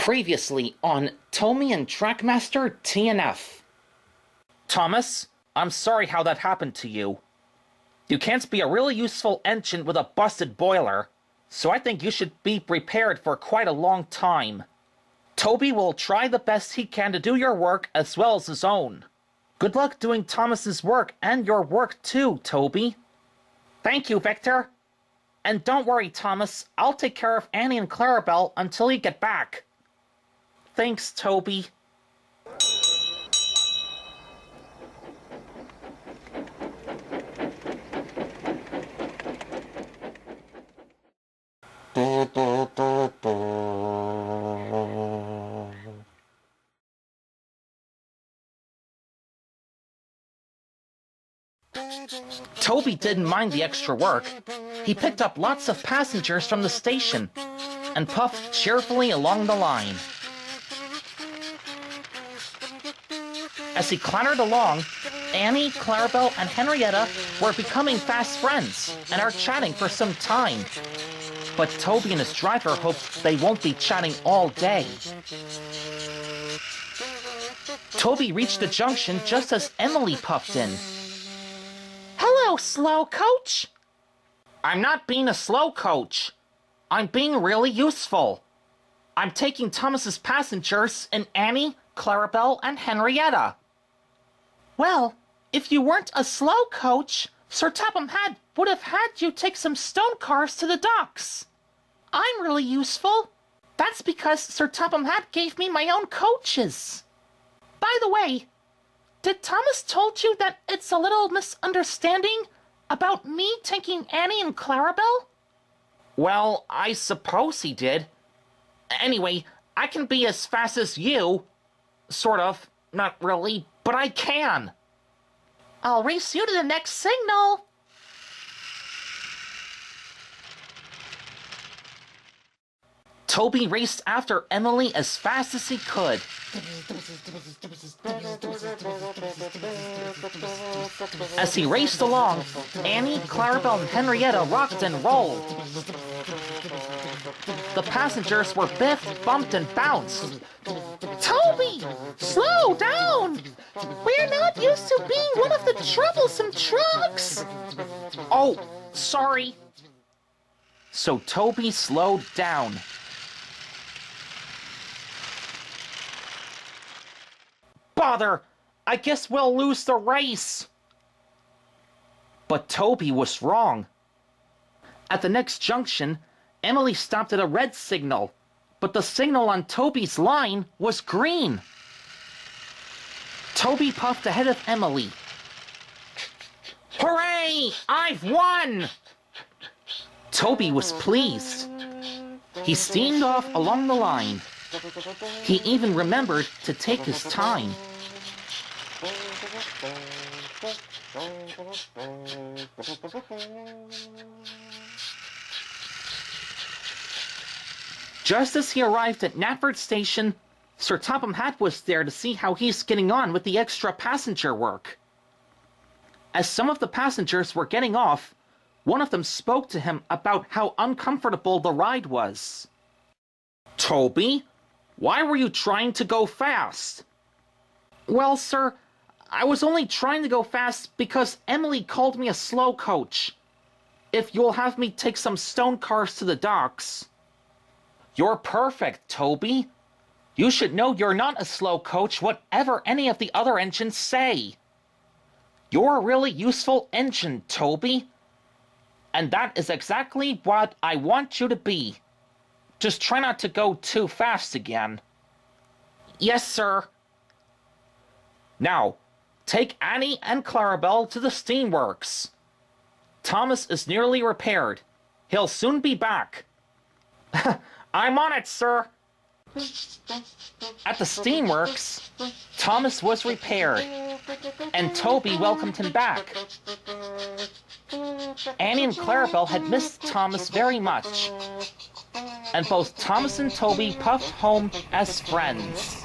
Previously on Tomy and Trackmaster TNF. Thomas, I'm sorry how that happened to you. You can't be a really useful engine with a busted boiler, so I think you should be prepared for quite a long time. Toby will try the best he can to do your work as well as his own. Good luck doing Thomas's work and your work too, Toby. Thank you, Victor. And don't worry, Thomas, I'll take care of Annie and Clarabel until you get back. Thanks, Toby. Toby didn't mind the extra work. He picked up lots of passengers from the station and puffed cheerfully along the line. As he clattered along, Annie, Clarabel, and Henrietta were becoming fast friends and are chatting for some time. But Toby and his driver hope they won't be chatting all day. Toby reached the junction just as Emily puffed in. Hello, slowcoach. I'm not being a slowcoach. I'm being really useful. I'm taking Thomas's passengers in Annie, Clarabel, and Henrietta. Well, if you weren't a slowcoach, Sir Topham Hatt would have had you take some stone cars to the docks. I'm really useful. That's because Sir Topham Hatt gave me my own coaches. By the way, did Thomas told you that it's a little misunderstanding about me taking Annie and Clarabel? Well, I suppose he did. Anyway, I can be as fast as you. Sort of. Not really, but I can. I'll race you to the next signal. Toby raced after Emily as fast as he could. As he raced along, Annie, Clarabel, and Henrietta rocked and rolled. The passengers were biffed, bumped, and bounced. Toby, slow down! We're not used to being one of the troublesome trucks. Oh, sorry. So Toby slowed down. Bother! I guess we'll lose the race. But Toby was wrong. At the next junction, Emily stopped at a red signal, but the signal on Toby's line was green. Toby puffed ahead of Emily. Hooray! I've won! Toby was pleased. He steamed off along the line. He even remembered to take his time. Just as he arrived at Knapford Station, Sir Topham Hatt was there to see how he's getting on with the extra passenger work. As some of the passengers were getting off, one of them spoke to him about how uncomfortable the ride was. Toby, why were you trying to go fast? Well, sir, I was only trying to go fast because Emily called me a slowcoach. If you'll have me take some stone cars to the docks. You're perfect, Toby. You should know you're not a slowcoach, whatever any of the other engines say. You're a really useful engine, Toby. And that is exactly what I want you to be. Just try not to go too fast again. Yes, sir. Now, take Annie and Clarabel to the steamworks. Thomas is nearly repaired. He'll soon be back. I'm on it, sir. At the steamworks, Thomas was repaired, and Toby welcomed him back. Annie and Clarabel had missed Thomas very much, and both Thomas and Toby puffed home as friends.